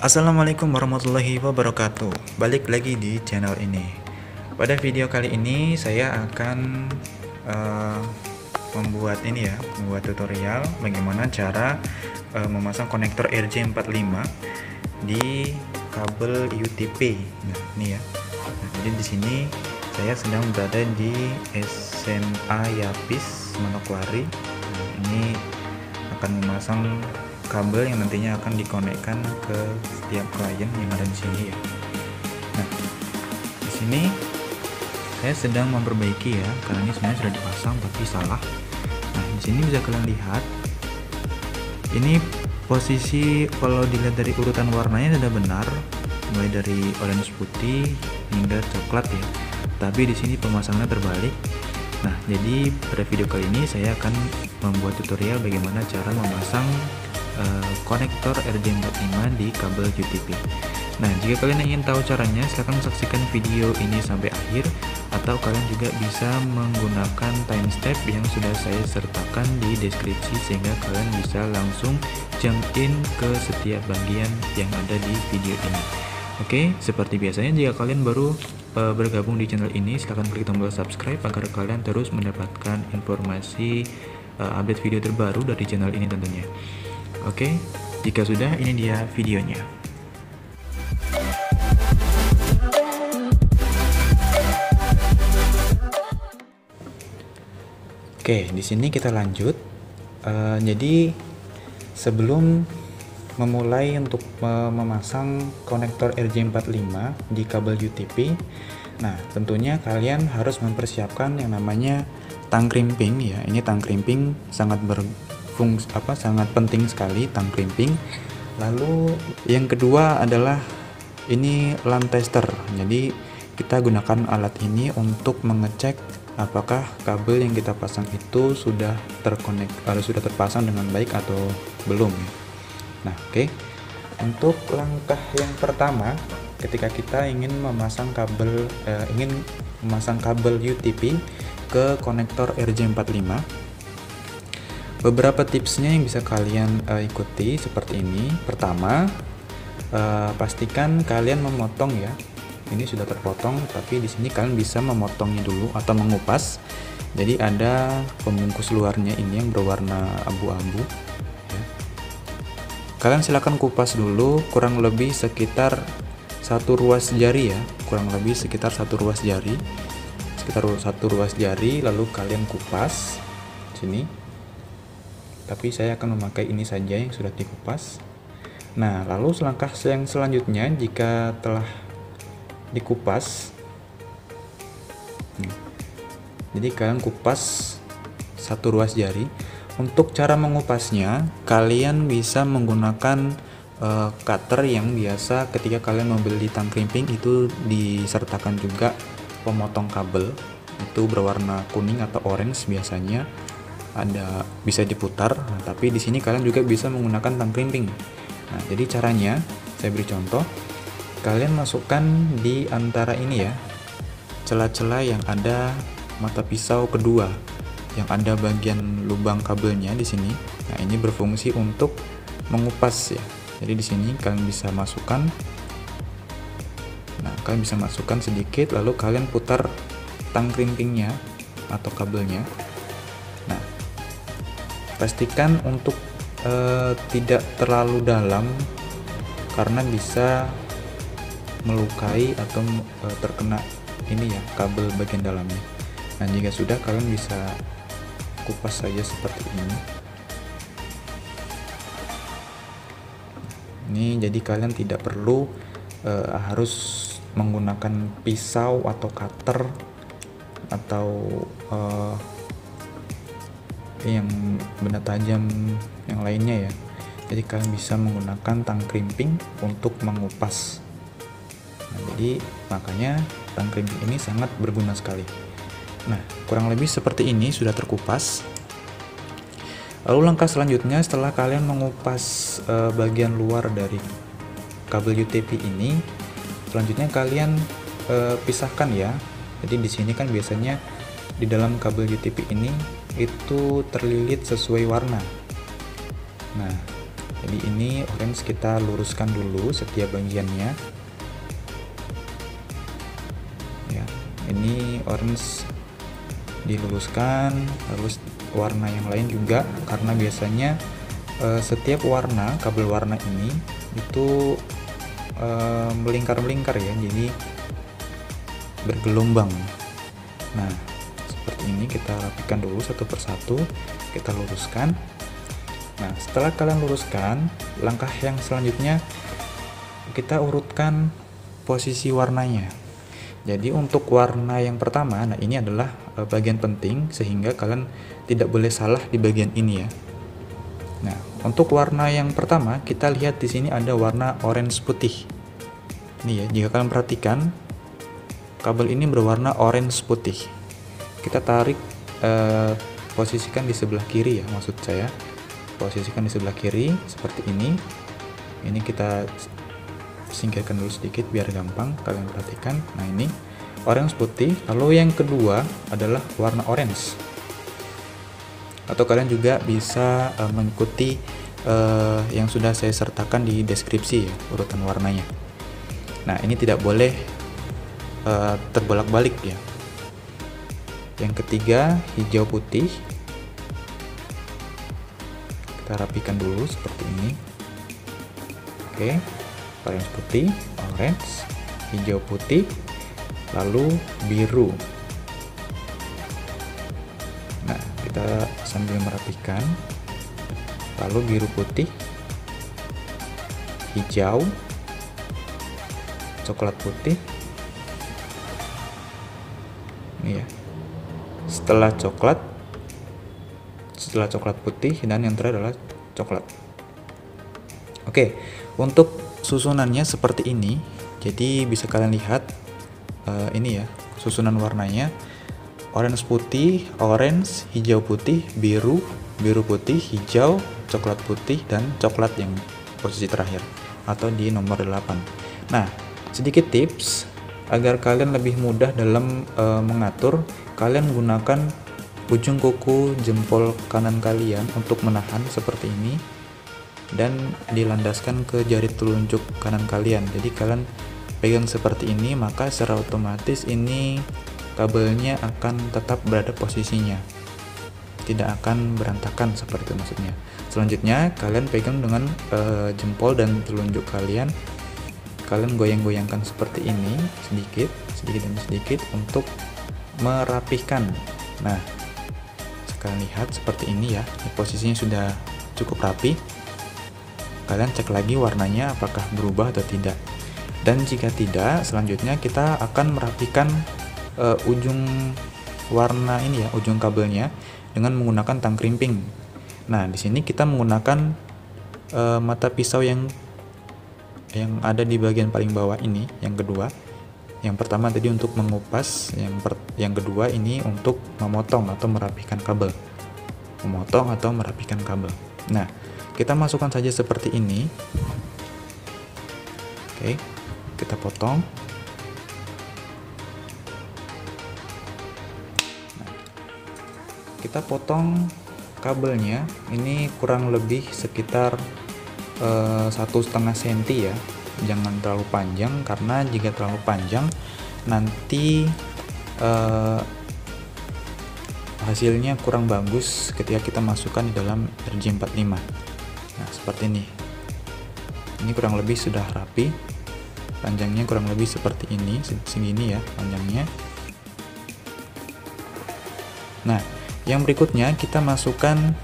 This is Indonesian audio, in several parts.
Assalamualaikum warahmatullahi wabarakatuh. Balik lagi di channel ini. Pada video kali ini saya akan membuat tutorial bagaimana cara memasang konektor RJ45 di kabel UTP. Nah, ini ya. Nah, jadi di sini saya sedang berada di SMA Yapis Manokwari. Nah, ini akan memasang kabel yang nantinya akan dikonekkan ke setiap klien yang ada di sini ya. Nah, di sini saya sedang memperbaiki ya, karena ini sebenarnya sudah dipasang tapi salah. Nah, di sini bisa kalian lihat, ini posisi kalau dilihat dari urutan warnanya sudah benar, mulai dari orange putih hingga coklat ya. Tapi di sini pemasangannya terbalik. Nah, jadi pada video kali ini saya akan membuat tutorial bagaimana cara memasang konektor RJ45 di kabel UTP. Nah, jika kalian ingin tahu caranya, silahkan saksikan video ini sampai akhir, atau kalian juga bisa menggunakan timestamp yang sudah saya sertakan di deskripsi sehingga kalian bisa langsung jump in ke setiap bagian yang ada di video ini. Oke, seperti biasanya jika kalian baru bergabung di channel ini, silahkan klik tombol subscribe agar kalian terus mendapatkan informasi update video terbaru dari channel ini tentunya. Oke, jika sudah, ini dia videonya. Oke, di sini kita lanjut. Jadi sebelum memulai untuk memasang konektor RJ45 di kabel UTP, nah tentunya kalian harus mempersiapkan yang namanya tang crimping ya. Ini tang crimping sangat sangat penting sekali, tang crimping. Lalu yang kedua adalah ini LAN tester. Jadi kita gunakan alat ini untuk mengecek apakah kabel yang kita pasang itu sudah sudah terpasang dengan baik atau belum ya. Nah, oke. Untuk langkah yang pertama, ketika kita ingin memasang kabel UTP ke konektor RJ45, beberapa tipsnya yang bisa kalian ikuti seperti ini. Pertama, pastikan kalian memotong ya. Ini sudah terpotong, tapi di sini kalian bisa memotongnya dulu atau mengupas. Jadi ada pembungkus luarnya ini yang berwarna abu-abu. Ya. Kalian silakan kupas dulu, kurang lebih sekitar 1 ruas jari ya, sekitar 1 ruas jari, lalu kalian kupas sini. Tapi saya akan memakai ini saja yang sudah dikupas. Nah, lalu langkah yang selanjutnya jika telah dikupas, jadi kalian kupas 1 ruas jari. Untuk cara mengupasnya, kalian bisa menggunakan cutter yang biasa ketika kalian membeli tang crimping itu disertakan juga pemotong kabel, itu berwarna kuning atau orange biasanya. Bisa diputar. Nah, tapi di sini kalian juga bisa menggunakan tang crimping. Nah, jadi caranya saya beri contoh. Kalian masukkan di antara ini ya, celah-celah yang ada mata pisau kedua, yang ada bagian lubang kabelnya di sini. Nah, ini berfungsi untuk mengupas ya. Jadi di sini kalian bisa masukkan. Nah, kalian bisa masukkan sedikit, lalu kalian putar tang crimpingnya atau kabelnya. Nah, pastikan untuk tidak terlalu dalam karena bisa melukai atau terkena ini ya, kabel bagian dalamnya. Nah, jika sudah, kalian bisa kupas saja seperti ini. Ini jadi kalian tidak perlu harus menggunakan pisau atau cutter atau yang benda tajam yang lainnya ya. Jadi kalian bisa menggunakan tang crimping untuk mengupas. Nah, jadi makanya tang crimping ini sangat berguna sekali. Nah, kurang lebih seperti ini sudah terkupas. Lalu langkah selanjutnya setelah kalian mengupas bagian luar dari kabel UTP ini, selanjutnya kalian pisahkan ya. Jadi di sini kan biasanya di dalam kabel UTP ini itu terlilit sesuai warna. Nah, Jadi ini orange kita luruskan dulu setiap bagiannya ya. Ini orange diluruskan, lalu warna yang lain juga, karena biasanya setiap warna, kabel warna ini itu melingkar-melingkar ya, jadi bergelombang. Nah seperti ini kita rapikan dulu satu persatu, kita luruskan. Nah setelah kalian luruskan, langkah yang selanjutnya kita urutkan posisi warnanya. Jadi untuk warna yang pertama, nah ini adalah bagian penting sehingga kalian tidak boleh salah di bagian ini ya. Nah, untuk warna yang pertama kita lihat di sini ada warna orange putih. Ini ya, jika kalian perhatikan kabel ini berwarna orange putih. Kita tarik, posisikan di sebelah kiri ya, maksud saya. Posisikan di sebelah kiri seperti ini. Ini kita singkirkan dulu sedikit biar gampang kalian perhatikan. Nah ini orange putih. Lalu yang kedua adalah warna orange, atau kalian juga bisa mengikuti yang sudah saya sertakan di deskripsi ya, urutan warnanya. Nah ini tidak boleh terbolak-balik ya. Yang ketiga hijau putih, kita rapikan dulu seperti ini. Oke, orange putih, orange, hijau putih, lalu biru. Nah kita sambil merapikan, lalu biru putih, hijau, coklat putih. Ini ya, setelah coklat putih, dan yang terakhir adalah coklat. Oke, untuk susunannya seperti ini. Jadi bisa kalian lihat ini ya susunan warnanya: orange putih, orange, hijau putih, biru, biru putih, hijau, coklat putih, dan coklat yang posisi terakhir atau di nomor 8. Nah sedikit tips agar kalian lebih mudah dalam mengatur, kalian gunakan ujung kuku jempol kanan kalian untuk menahan seperti ini dan dilandaskan ke jari telunjuk kanan kalian. Jadi kalian pegang seperti ini, maka secara otomatis ini kabelnya akan tetap berada posisinya, tidak akan berantakan seperti itu maksudnya. Selanjutnya kalian pegang dengan jempol dan telunjuk kalian, kalian goyang-goyangkan seperti ini sedikit demi sedikit untuk merapihkan. Nah kalian lihat seperti ini ya, posisinya sudah cukup rapi. Kalian cek lagi warnanya apakah berubah atau tidak, dan jika tidak, selanjutnya kita akan merapikan ujung warna ini ya, ujung kabelnya dengan menggunakan tang krimping. Nah di sini kita menggunakan mata pisau yang ada di bagian paling bawah ini, yang kedua. Yang pertama tadi untuk mengupas, yang kedua ini untuk memotong atau merapihkan kabel. Memotong atau merapihkan kabel. Nah, kita masukkan saja seperti ini. Oke, kita potong. Nah, kita potong kabelnya. Ini kurang lebih sekitar 1,5 cm ya. Jangan terlalu panjang, karena jika terlalu panjang nanti hasilnya kurang bagus ketika kita masukkan di dalam RJ45. Nah seperti ini. Ini kurang lebih sudah rapi. Panjangnya kurang lebih seperti ini, segini ya panjangnya. Nah yang berikutnya kita masukkan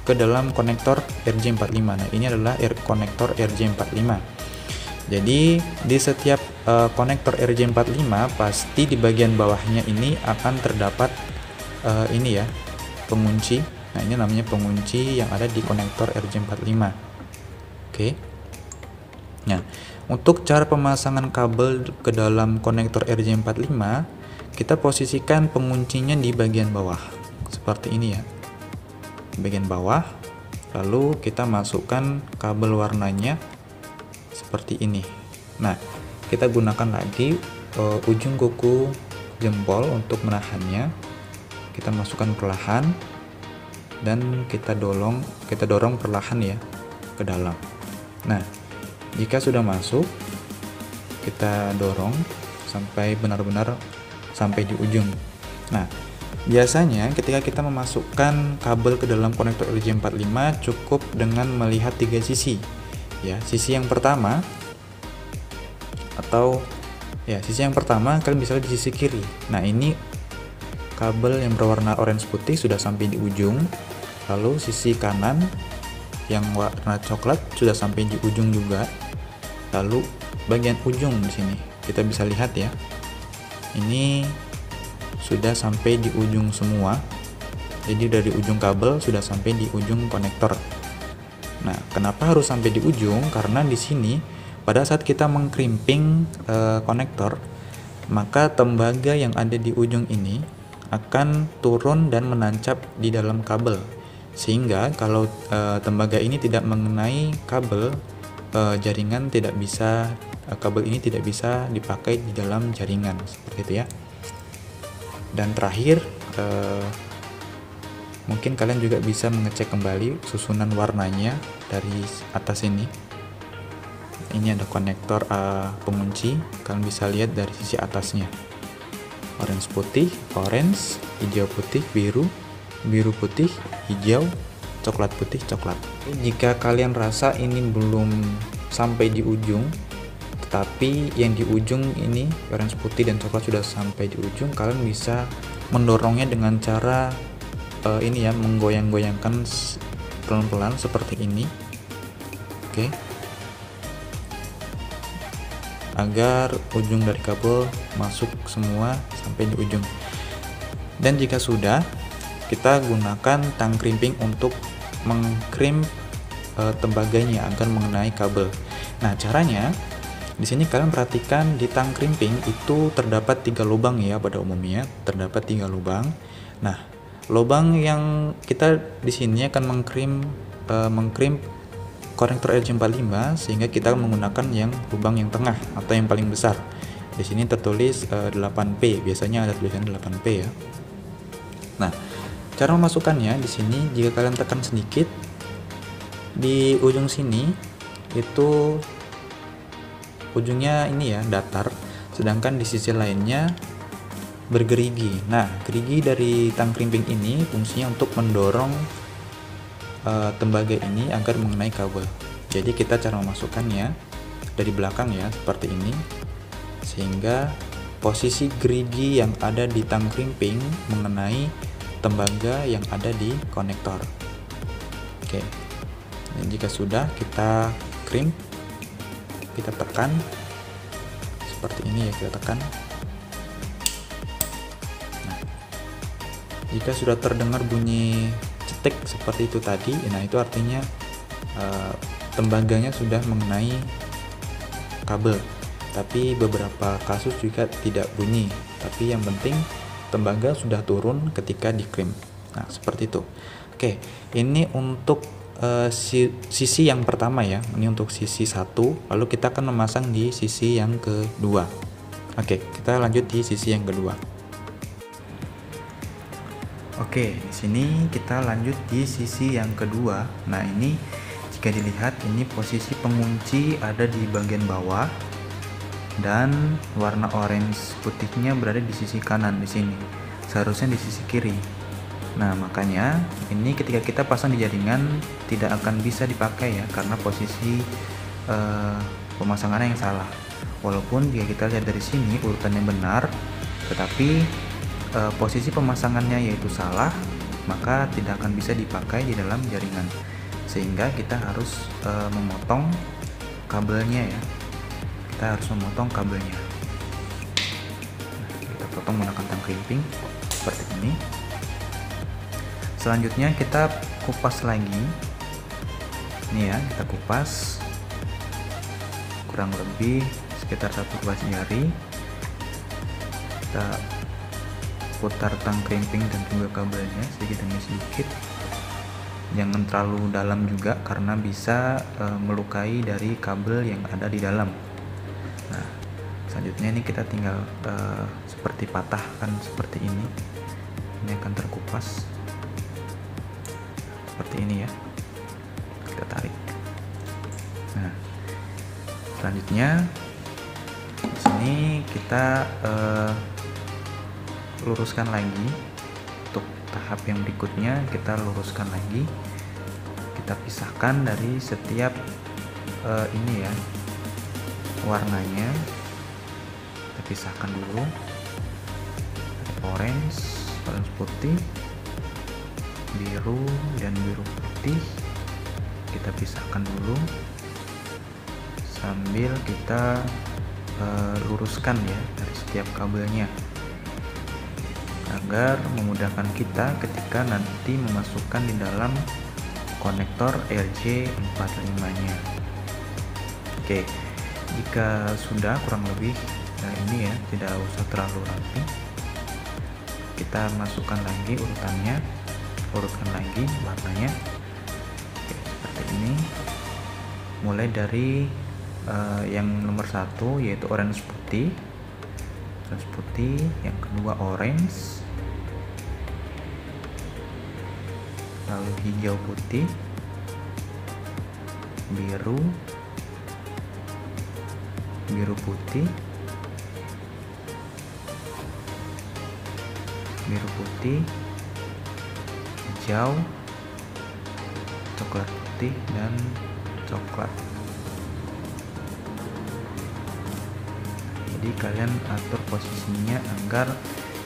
ke dalam konektor RJ45. Nah ini adalah konektor RJ45. Jadi di setiap konektor RJ45 pasti di bagian bawahnya ini akan terdapat ini ya, pengunci. Nah ini namanya pengunci yang ada di konektor RJ45. Oke. Nah untuk cara pemasangan kabel ke dalam konektor RJ45, kita posisikan penguncinya di bagian bawah seperti ini ya, bagian bawah. Lalu kita masukkan kabel warnanya seperti ini. Nah kita gunakan lagi ujung kuku jempol untuk menahannya. Kita masukkan perlahan dan kita dorong perlahan ya. ke dalam. Nah, jika sudah masuk, kita dorong sampai benar-benar sampai di ujung. Nah, biasanya ketika kita memasukkan kabel ke dalam konektor RJ45 cukup dengan melihat 3 sisi. Ya, sisi yang pertama kalian bisa lihat di sisi kiri. Nah, ini kabel yang berwarna orange putih sudah sampai di ujung. Lalu sisi kanan yang warna coklat sudah sampai di ujung juga. Lalu bagian ujung di sini kita bisa lihat ya. Ini sudah sampai di ujung semua. Jadi dari ujung kabel sudah sampai di ujung konektor. Nah, kenapa harus sampai di ujung? Karena di sini pada saat kita mengkrimping konektor, maka tembaga yang ada di ujung ini akan turun dan menancap di dalam kabel. Sehingga kalau tembaga ini tidak mengenai kabel, kabel ini tidak bisa dipakai di dalam jaringan, seperti itu ya. Dan terakhir, mungkin kalian juga bisa mengecek kembali susunan warnanya dari atas ini. Ini ada konektor pengunci, kalian bisa lihat dari sisi atasnya. Orange putih, orange, hijau putih, biru, biru putih, hijau, coklat putih, coklat. Jika kalian rasa ini belum sampai di ujung, tetapi yang di ujung ini orange putih dan coklat sudah sampai di ujung, kalian bisa mendorongnya dengan cara menggoyang-goyangkan pelan-pelan seperti ini. Oke. Agar ujung dari kabel masuk semua sampai di ujung. Dan jika sudah, kita gunakan tang crimping untuk mengkrimp tembaganya agar mengenai kabel. Nah, caranya di sini kalian perhatikan di tang crimping itu terdapat 3 lubang ya, pada umumnya terdapat 3 lubang. Nah, lubang yang kita di sini akan mengkrimp konektor RJ45 sehingga kita menggunakan yang lubang yang tengah atau yang paling besar. Di sini tertulis 8P, biasanya ada tulisan 8P ya. Nah, cara memasukkannya di sini jika kalian tekan sedikit di ujung sini itu ujungnya ini ya datar, sedangkan di sisi lainnya bergerigi. Nah, gerigi dari tang crimping ini fungsinya untuk mendorong tembaga ini agar mengenai kabel. Jadi kita cara memasukkannya dari belakang ya, seperti ini, sehingga posisi gerigi yang ada di tang crimping mengenai tembaga yang ada di konektor. Oke. Dan jika sudah, kita crimp, kita tekan seperti ini ya, kita tekan. Nah, jika sudah terdengar bunyi cetik seperti itu tadi, nah itu artinya tembaganya sudah mengenai kabel. Tapi beberapa kasus juga tidak bunyi, tapi yang penting tembaga sudah turun ketika di crimp. Nah, seperti itu. Oke, ini untuk sisi yang pertama ya, ini untuk sisi 1, lalu kita akan memasang di sisi yang kedua. Oke, kita lanjut di sisi yang kedua. Oke, di sini kita lanjut di sisi yang kedua. Nah, ini jika dilihat ini posisi pengunci ada di bagian bawah dan warna orange putihnya berada di sisi kanan di sini. Seharusnya di sisi kiri. Nah, makanya ini ketika kita pasang di jaringan tidak akan bisa dipakai ya, karena posisi pemasangannya yang salah. Walaupun jika kita lihat dari sini urutannya benar, tetapi posisi pemasangannya yaitu salah, maka tidak akan bisa dipakai di dalam jaringan. Sehingga kita harus memotong kabelnya ya. Kita harus memotong kabelnya. Nah, kita potong menggunakan tang crimping seperti ini. Selanjutnya kita kupas lagi. Ini ya, kita kupas kurang lebih sekitar 1 ruas jari. Kita putar tang crimping dan juga kabelnya sedikit demi sedikit. Jangan terlalu dalam juga karena bisa melukai dari kabel yang ada di dalam. Nah, selanjutnya ini kita tinggal seperti patahkan seperti ini. Ini akan terkupas seperti ini ya. Kita tarik. Selanjutnya di sini kita luruskan lagi. Untuk tahap yang berikutnya kita luruskan lagi, kita pisahkan dari setiap ini ya, warnanya kita pisahkan dulu. Orange putih, biru dan biru putih kita pisahkan dulu sambil kita luruskan ya dari setiap kabelnya, agar memudahkan kita ketika nanti memasukkan di dalam konektor RJ45 nya. Oke, jika sudah kurang lebih ini ya, tidak usah terlalu rapi, kita masukkan lagi urutannya, urutkan lagi warnanya. Oke, seperti ini, mulai dari yang nomor 1 yaitu orange putih, yang kedua orange, lalu hijau putih, biru putih, hijau, coklat putih, dan coklat. Jadi kalian atur posisinya agar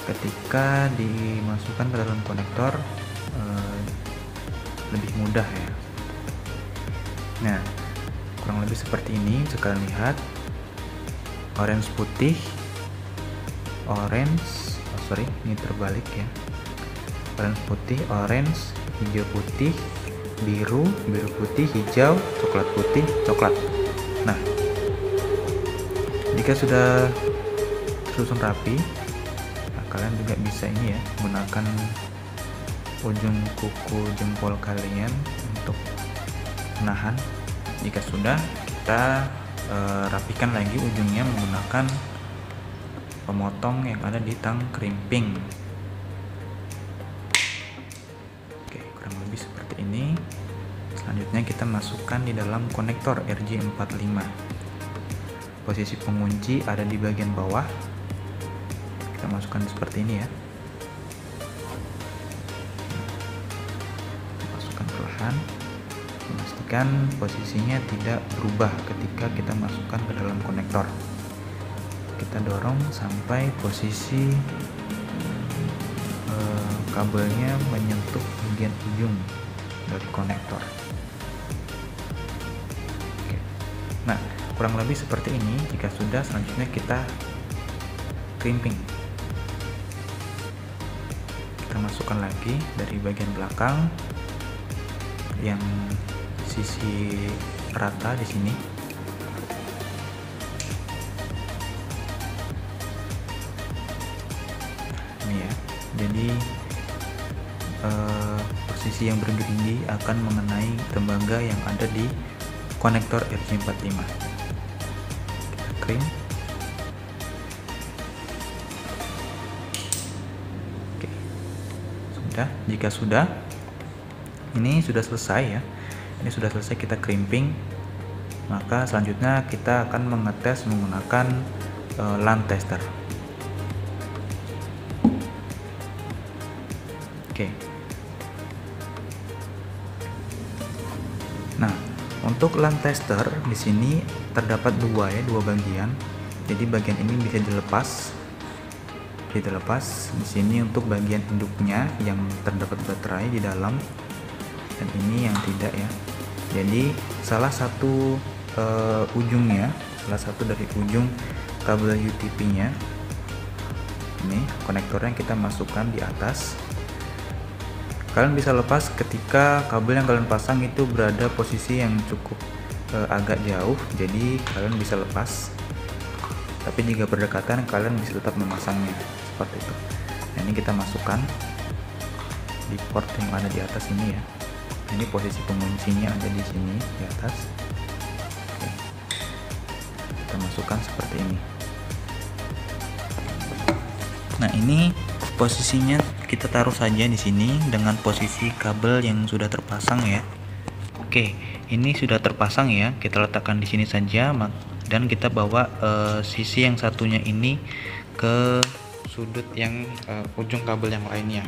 ketika dimasukkan ke dalam konektor lebih mudah ya. Nah, kurang lebih seperti ini. Kalian lihat orange putih, ini terbalik ya. Orange putih, orange, hijau putih, biru putih, hijau, coklat putih, coklat. Nah, jika sudah tersusun rapi, kalian juga bisa ini ya, menggunakan ujung kuku jempol kalian untuk menahan. Jika sudah, kita rapikan lagi ujungnya menggunakan pemotong yang ada di tang krimping. Oke, kurang lebih seperti ini. Selanjutnya kita masukkan di dalam konektor RJ45. Posisi pengunci ada di bagian bawah. Kita masukkan seperti ini ya. Masukkan perlahan, memastikan posisinya tidak berubah ketika kita masukkan ke dalam konektor. Kita dorong sampai posisi kabelnya menyentuh bagian ujung dari konektor. Oke. Nah, kurang lebih seperti ini. Jika sudah, selanjutnya kita crimping. Kita masukkan lagi dari bagian belakang yang sisi rata di sini. Ini ya. Jadi posisi yang bergerigi akan mengenai tembaga yang ada di konektor RJ45. Kita krim. Oke. Sudah. Jika sudah, ini sudah selesai ya. Ini sudah selesai kita crimping. Maka selanjutnya kita akan mengetes menggunakan LAN tester. Oke. Nah, untuk LAN tester di sini terdapat dua bagian. Jadi bagian ini bisa dilepas. Di sini untuk bagian induknya yang terdapat baterai di dalam, dan ini yang tidak ya. Jadi salah satu ujungnya, salah satu dari ujung kabel UTP-nya, ini konektornya kita masukkan di atas. Kalian bisa lepas ketika kabel yang kalian pasang itu berada posisi yang cukup agak jauh, jadi kalian bisa lepas. Tapi jika berdekatan, kalian bisa tetap memasangnya seperti itu. Nah, ini kita masukkan di port yang ada di atas ini ya. Ini posisi penguncinya ada di sini di atas. Oke. Kita masukkan seperti ini. Nah, ini posisinya kita taruh saja di sini dengan posisi kabel yang sudah terpasang ya. Oke, ini sudah terpasang ya. Kita letakkan di sini saja. dan kita bawa sisi yang satunya ini ke sudut yang ujung kabel yang lainnya.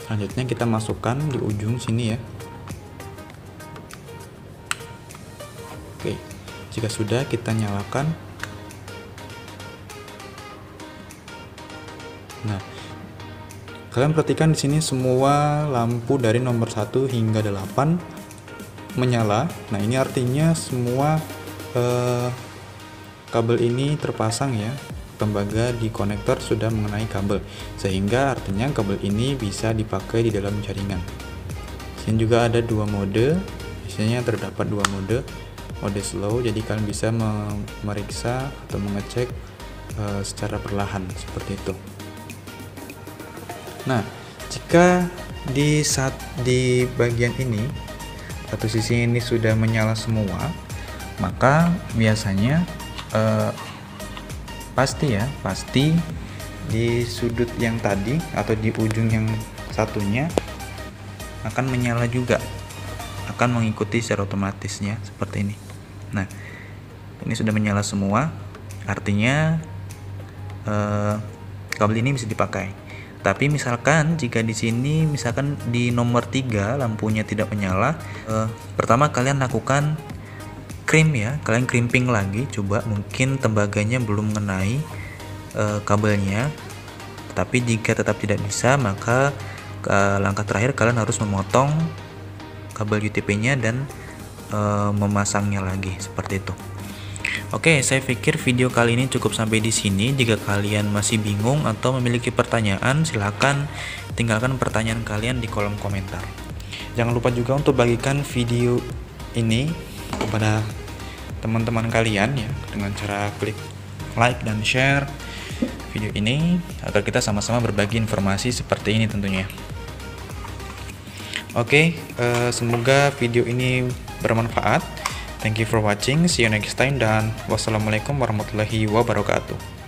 Selanjutnya kita masukkan di ujung sini ya. Oke, jika sudah kita nyalakan. Nah, kalian perhatikan di sini semua lampu dari nomor 1 hingga 8 menyala. Nah, ini artinya semua kabel ini terpasang ya. Tembaga di konektor sudah mengenai kabel, sehingga artinya kabel ini bisa dipakai di dalam jaringan. Sini juga ada dua mode, biasanya terdapat dua mode slow, jadi kalian bisa memeriksa atau mengecek secara perlahan seperti itu. Nah, jika di bagian ini satu sisi ini sudah menyala semua, maka biasanya pasti di sudut yang tadi atau di ujung yang satunya akan menyala juga, akan mengikuti secara otomatisnya seperti ini. Nah, ini sudah menyala semua, artinya kabel ini bisa dipakai. Tapi misalkan jika di sini misalkan di nomor 3 lampunya tidak menyala, pertama kalian lakukan kalian crimping lagi, coba mungkin tembaganya belum mengenai kabelnya. Tapi jika tetap tidak bisa, maka langkah terakhir kalian harus memotong kabel UTP-nya dan memasangnya lagi seperti itu. Oke, saya pikir video kali ini cukup sampai di sini. Jika kalian masih bingung atau memiliki pertanyaan, silahkan tinggalkan pertanyaan kalian di kolom komentar. Jangan lupa juga untuk bagikan video ini kepada teman-teman kalian ya, dengan cara klik like dan share video ini agar kita sama-sama berbagi informasi seperti ini tentunya. Oke, semoga video ini bermanfaat. Thank you for watching, see you next time, dan wassalamualaikum warahmatullahi wabarakatuh.